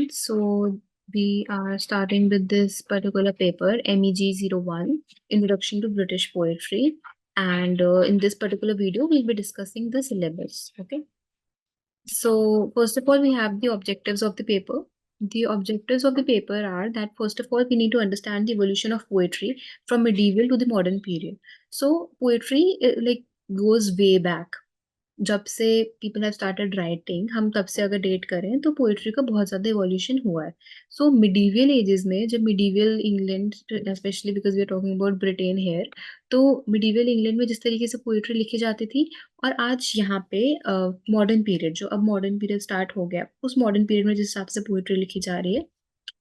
students. So we are starting with this particular paper, MEG01, Introduction to British Poetry. And in this particular video, we'll be discussing the syllabus. Okay. So first of all, we have the objectives of the paper. The objectives of the paper are that first of all, we need to understand the evolution of poetry from medieval to the modern period. So poetry like goes way back. जब से people have started writing हम तब से अगर date करें तो poetry का बहुत ज्यादा इवोल्यूशन हुआ है. सो मिडीवियल एजेस में जब medieval England specially because we are talking about Britain here, तो मिडीवियल इंग्लैंड में जिस तरीके से पोइट्री लिखी जाती थी और आज यहाँ पे मॉडर्न पीरियड जो अब मॉडर्न पीरियड स्टार्ट हो गया उस मॉडर्न पीरियड में जिस हिसाब से पोइट्री लिखी जा रही है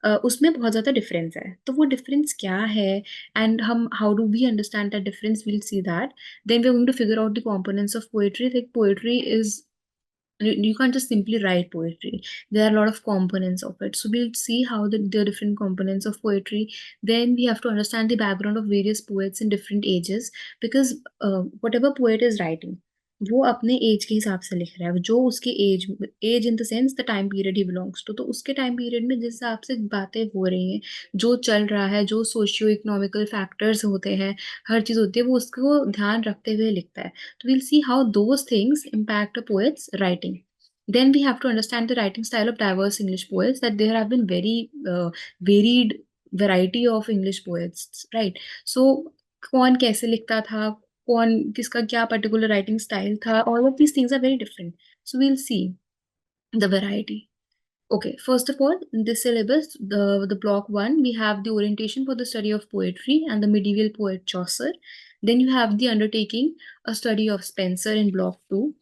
उसमें बहुत ज्यादा डिफरेंस है. तो वो डिफरेंस क्या है एंड हम how do we understand that difference, will see that. Then we're going to figure out the components of poetry. Like poetry is, you can't just simply write poetry. There are a lot of components of it. So we'll see how the different components of poetry. Then we have to understand the background of various poets in different ages, because whatever poet is writing, वो अपने as के हिसाब से लिख रहा है. जो उसके age in the sense the time period ही बिलोंग्स टू, तो उसके टाइम पीरियड में जिस हिसाब से बातें हो रही हैं, जो चल रहा है, जो सोशियो इकोनॉमिकल फैक्टर्स होते हैं, हर चीज होती है, वो उसको ध्यान रखते हुए लिखता है. तो we'll see how those things impact a poet's writing. Then we have to understand the writing style of diverse English poets, that there have been very varied variety of English poets, right? So कौन कैसे लिखता था, कौन किसका क्या particular writing style था, all of these things are very different. So we'll see the variety. Okay, first of all, in this syllabus, the block one, we have the orientation for the study of poetry and the medieval poet Chaucer. Then you have the undertaking, a study of Spenser in block two.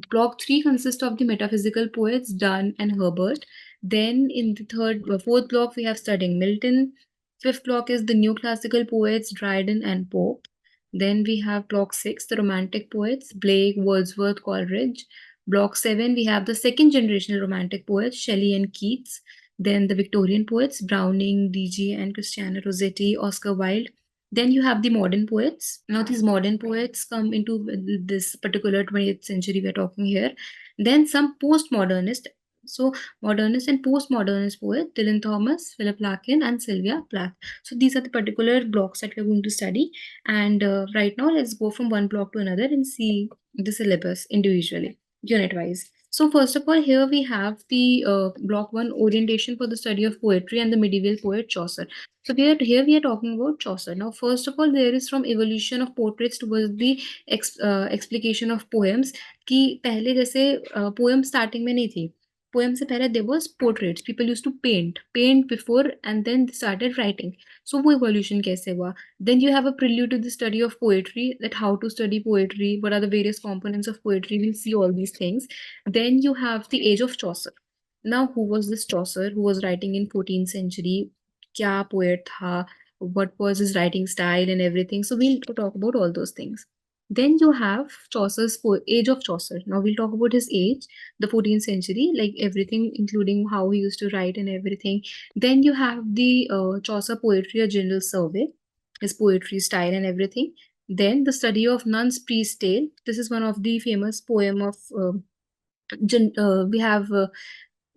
Block three consists of the metaphysical poets Donne and Herbert. Then in the fourth block, we have studying Milton. Fifth block is the new classical poets Dryden and Pope. Then we have block six, the romantic poets Blake, Wordsworth, Coleridge. Block 7, we have the second generational romantic poets, Shelley and Keats. Then the Victorian poets, Browning, D.G. and Christiana Rossetti, Oscar Wilde. Then you have the modern poets. Now these modern poets come into this particular 20th century we're talking here. Then some postmodernist. So modernist and postmodernist poets, Dylan Thomas, Philip Larkin, and Sylvia Plath. So these are the particular blocks that we're going to study. And right now, let's go from one block to another and see the syllabus individually, unit wise. So first of all, here we have the block one, orientation for the study of poetry and the medieval poet Chaucer. So here we are talking about Chaucer. Now, first of all, there is from evolution of portraits towards the explication of poems. कि पहले जैसे poem starting में नहीं थी. Poem से पहले there was portraits. People used to paint before and then they started writing. So वो evolution कैसे हुआ? Then you have a prelude to the study of poetry, that how to study poetry, what are the various components of poetry, we'll see all these things. Then you have the age of Chaucer. Now, who was this Chaucer who was writing in 14th century? क्या poet था? What was his writing style and everything? So we'll talk about all those things. Then you have Chaucer's age of Chaucer. Now we'll talk about his age, the 14th century, like everything, including how he used to write and everything. Then you have the Chaucer poetry, a general survey, his poetry style and everything. Then the study of Nun's Priest's Tale. This is one of the famous poem of we have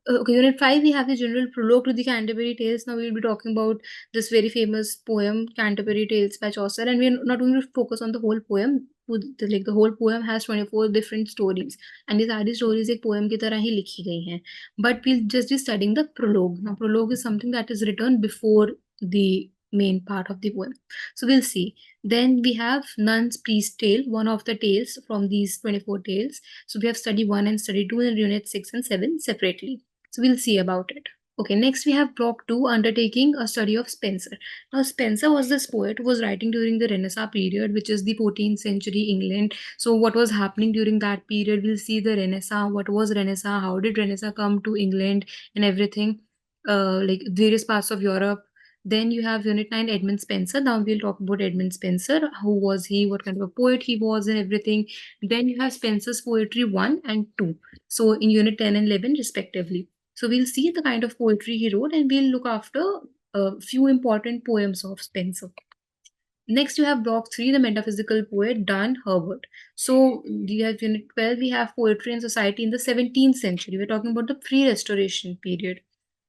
okay, unit 5, we have the general prologue to the Canterbury Tales. Now we'll be talking about this very famous poem, Canterbury Tales by Chaucer, and we're not going to focus on the whole poem. Like the whole poem has 24 different stories, and these सारी stories एक poem की तरह ही लिखी गई हैं. But we'll just be studying the prologue. Now prologue is something that is written before the main part of the poem. So we'll see. Then we have Nun's Priest Tale, one of the tales from these 24 tales. So we have study 1 and study 2 in unit 6 and 7 separately. So we'll see about it. Okay, next we have block 2, undertaking a study of Spenser. Now Spenser was this poet who was writing during the Renaissance period, which is the 14th century England. So what was happening during that period? We'll see the Renaissance. What was Renaissance? How did Renaissance come to England and everything? Like various parts of Europe. Then you have Unit 9, Edmund Spenser. Now we'll talk about Edmund Spenser. Who was he? What kind of a poet he was and everything. Then you have Spenser's Poetry 1 and 2. So in Unit 10 and 11 respectively. So we'll see the kind of poetry he wrote and we'll look after a few important poems of Spenser. Next, you have block 3, the metaphysical poet Donne Herbert. So we have unit 12, we have poetry and society in the 17th century. We're talking about the pre-restoration period.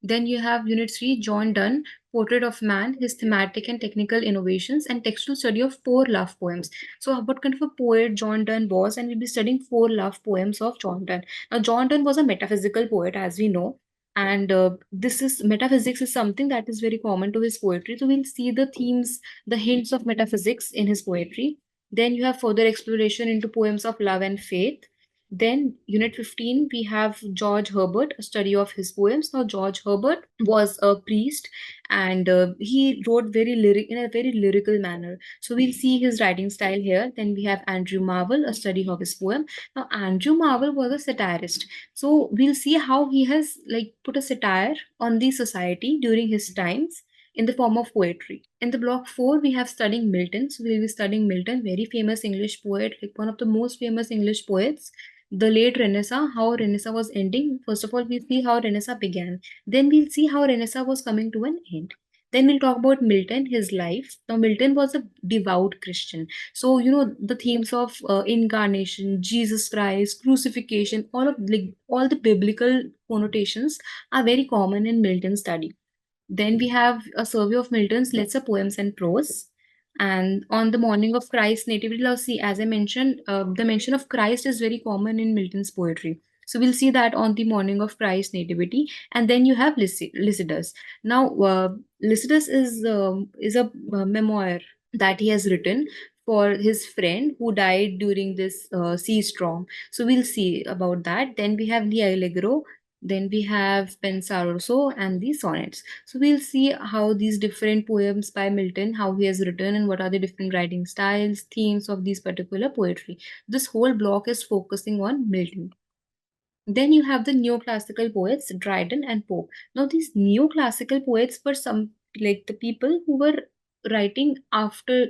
Then you have Unit 3, John Donne, Portrait of Man, his thematic and technical innovations, and textual study of four love poems. So, what kind of a poet John Donne was, and we'll be studying four love poems of John Donne. Now, John Donne was a metaphysical poet, as we know, and this is metaphysics is something that is very common to his poetry. So, we'll see the themes, the hints of metaphysics in his poetry. Then you have further exploration into poems of love and faith. Then, Unit 15, we have George Herbert, a study of his poems. Now, George Herbert was a priest and he wrote very lyric in a very lyrical manner. So, we'll see his writing style here. Then, we have Andrew Marvell, a study of his poem. Now, Andrew Marvell was a satirist. So, we'll see how he has like put a satire on the society during his times in the form of poetry. In the block 4, we have studying Milton. So, we'll be studying Milton, very famous English poet, like one of the most famous English poets, the late Renaissance, how Renaissance was ending. First of all, we'll see how Renaissance began. Then we'll see how Renaissance was coming to an end. Then we'll talk about Milton, his life. Now, Milton was a devout Christian. So, the themes of incarnation, Jesus Christ, crucifixion, all the biblical connotations are very common in Milton's study. Then we have a survey of Milton's lesser poems and prose. And on the morning of Christ's nativity, now see, as I mentioned, the mention of Christ is very common in Milton's poetry. So we'll see that on the morning of Christ's nativity. And then you have Lycidas. Now, Lycidas is a memoir that he has written for his friend who died during this sea storm. So we'll see about that. Then we have the Allegro. Then we have Penseroso and the sonnets. So we'll see how these different poems by Milton, how he has written and what are the different writing styles, themes of these particular poetry. This whole block is focusing on Milton. Then you have the neoclassical poets, Dryden and Pope. Now, these neoclassical poets were some like the people who were writing after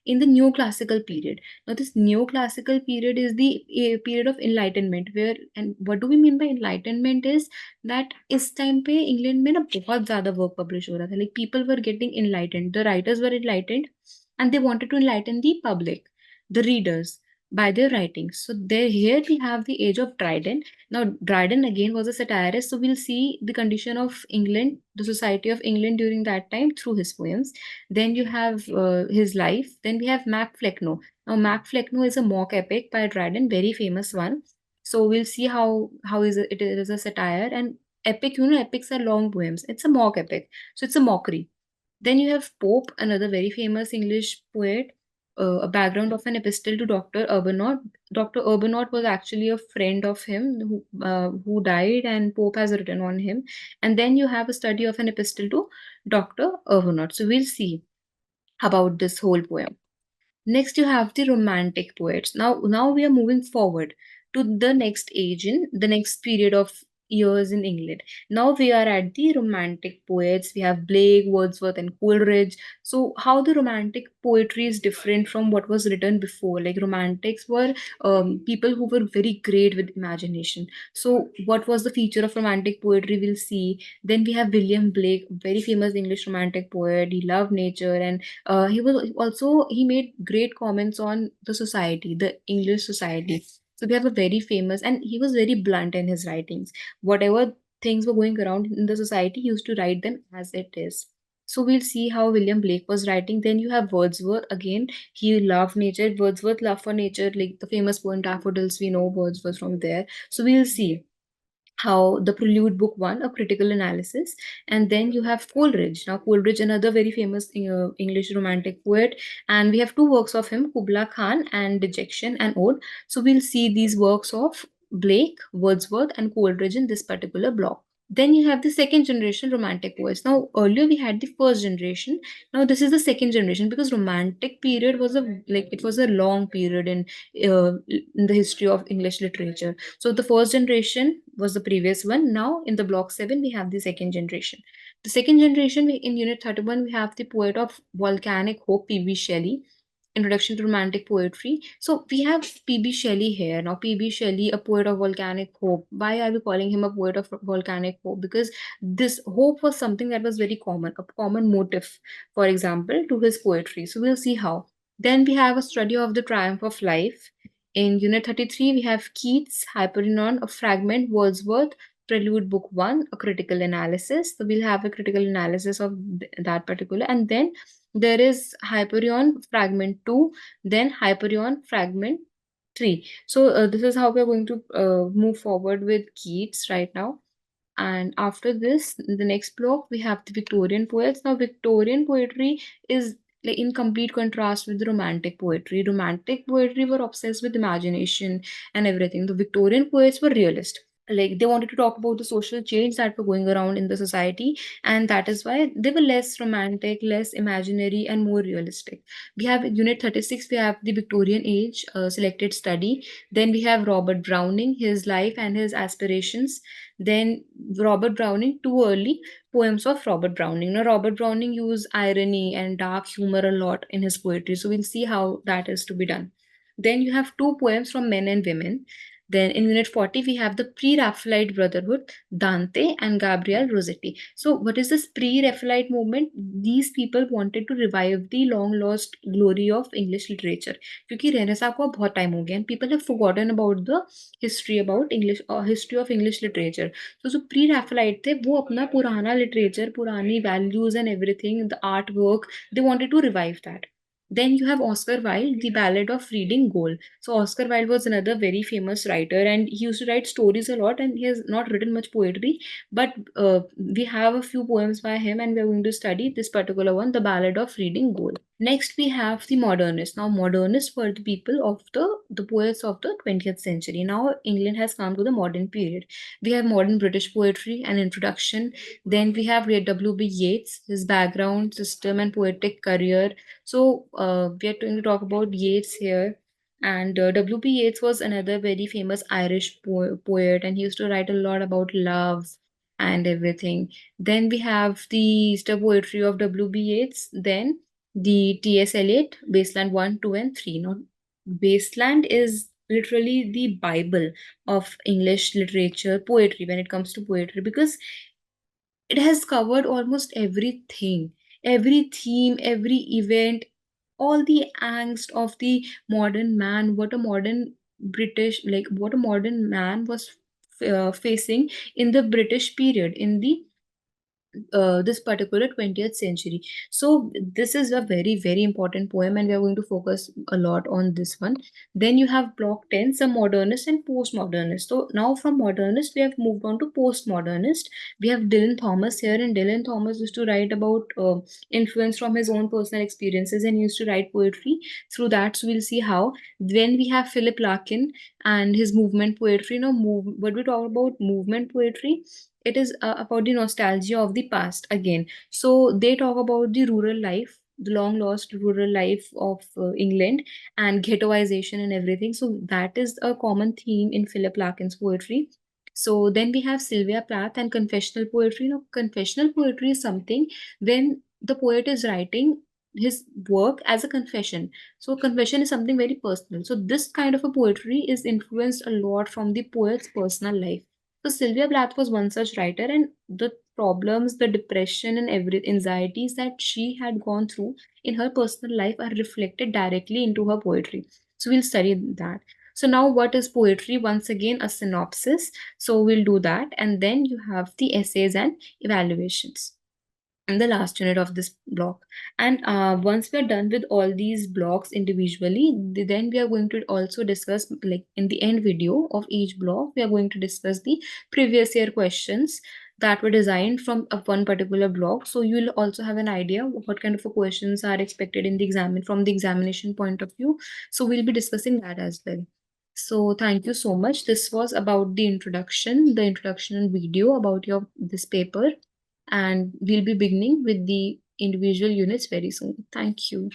in the neoclassical period. Now, this neoclassical period is the period of enlightenment, where and what do we mean by enlightenment is that इस time पे England में ना बहुत ज़्यादा work publish हो रहा था. Like people were getting enlightened, the writers were enlightened, and they wanted to enlighten the public, the readers, by their writings. So there here we have the age of Dryden. Now Dryden again was a satirist, so we'll see the condition of England, the society of England during that time through his poems. Then you have his life. Then we have Mac Flecknoe. Now Mac Flecknoe is a mock epic by Dryden, very famous one. So we'll see how it is a satire and epic. Epics are long poems. It's a mock epic, so it's a mockery. Then you have Pope, another very famous English poet, a background of an epistle to Dr. Urbanot. Dr. Urbanot was actually a friend of him who died, and Pope has written on him. And then you have a study of an epistle to Dr. Urbanot. So we'll see about this whole poem. Next, you have the romantic poets. Now we are moving forward to the next age in the next period of years in England. Now we are at the romantic poets. We have Blake, Wordsworth, and Coleridge. So, how the romantic poetry is different from what was written before? Like romantics were people who were very great with imagination. So, what was the feature of romantic poetry? We'll see. Then we have William Blake, very famous English romantic poet. He loved nature and he made great comments on the society, the English society. So we have a very famous, and he was very blunt in his writings. Whatever things were going around in the society, he used to write them as it is. So we'll see how William Blake was writing. Then you have Wordsworth again. He loved nature. Wordsworth love for nature, like the famous poem Daffodils. We know Wordsworth from there. So we'll see how the Prelude Book One, a critical analysis, and then you have Coleridge. Now, Coleridge, another very famous English romantic poet, and we have two works of him, Kubla Khan and Dejection and Ode. So we'll see these works of Blake, Wordsworth, and Coleridge in this particular block. Then you have the second generation romantic poets. Now, earlier we had the first generation. Now, this is the second generation because romantic period was it was a long period in the history of English literature. So the first generation was the previous one. Now in the block 7, we have the second generation. The second generation in unit 31, we have the poet of volcanic hope, P.B. Shelley. Introduction to Romantic Poetry. So we have P.B. Shelley here. Now, P.B. Shelley, a poet of volcanic hope. Why are we calling him a poet of volcanic hope? Because this hope was something that was very common, a common motive, for example, to his poetry. So we'll see how. Then we have a study of the triumph of life. In Unit 33, we have Keats, Hyperion, a fragment, Wordsworth, Prelude Book 1, a critical analysis. So we'll have a critical analysis of that particular, and then there is Hyperion Fragment 2, then Hyperion Fragment 3. So this is how we're going to move forward with Keats right now. And after this, the next block, we have the Victorian poets. Now, Victorian poetry is like in complete contrast with the romantic poetry. Romantic poetry were obsessed with imagination and everything. The Victorian poets were realist. Like they wanted to talk about the social change that were going around in the society, and that is why they were less romantic, less imaginary, and more realistic. We have unit 36, we have the Victorian age selected study. Then we have Robert Browning, his life and his aspirations. Then Robert Browning, too early, poems of Robert Browning. Now, Robert Browning used irony and dark humor a lot in his poetry, so we'll see how that is to be done. Then you have two poems from Men and Women. Then in unit 40, we have the Pre-Raphaelite Brotherhood, Dante and Gabriel Rossetti. So what is this Pre-Raphaelite movement? These people wanted to revive the long-lost glory of English literature. क्योंकि renaissance को बहुत time हो गया and people have forgotten about the history of English literature. So जो Pre-Raphaelite थे वो अपना पुराना literature, पुरानी values and everything, the artwork, they wanted to revive that. Then you have Oscar Wilde, The Ballad of Reading Gaol. So Oscar Wilde was another very famous writer, and he used to write stories a lot, and he has not written much poetry, but we have a few poems by him, and we're going to study this particular one, The Ballad of Reading Gaol. Next, we have the modernists. Now, modernists were the people of the poets of the 20th century. Now, England has come to the modern period. We have modern British poetry, an introduction. Then we have W.B. Yeats, his background, system, and poetic career. So, we are going to talk about Yeats here. And W.B. Yeats was another very famous Irish poet, and he used to write a lot about love and everything. Then we have the Easter poetry of W.B. Yeats. Then the T.S. Eliot, Wasteland 1, 2, and 3. Now, Wasteland is literally the Bible of English literature, poetry, when it comes to poetry, because it has covered almost everything, every theme, every event, all the angst of the modern man, what a modern what a modern man was facing in the British period, in the this particular 20th century. So this is a very important poem, and we are going to focus a lot on this one. Then you have block 10, some modernist and postmodernist. So now from modernist we have moved on to postmodernist. We have Dylan Thomas here, and Dylan Thomas used to write about influence from his own personal experiences, and he used to write poetry through that. So we'll see how. Then we have Philip Larkin and his movement poetry. Now what we talk about movement poetry, it is about the nostalgia of the past again. So they talk about the rural life, the long lost rural life of England, and ghettoization and everything. So that is a common theme in Philip Larkin's poetry. So then we have Sylvia Plath and confessional poetry. Now, confessional poetry is something when the poet is writing his work as a confession. So confession is something very personal. So this kind of a poetry is influenced a lot from the poet's personal life. So Sylvia Plath was one such writer, and the problems, the depression, and every anxieties that she had gone through in her personal life are reflected directly into her poetry. So we'll study that. So now what is poetry? Once again, a synopsis. So we'll do that, and then you have the essays and evaluations in the last unit of this block. And once we are done with all these blocks individually, then we are going to also discuss, like in the end video of each block, we are going to discuss the previous year questions that were designed from one particular block. So you will also have an idea what kind of questions are expected in the exam from the examination point of view. So we'll be discussing that as well. So thank you so much. This was about the introduction video about this paper, and we'll be beginning with the individual units very soon. Thank you.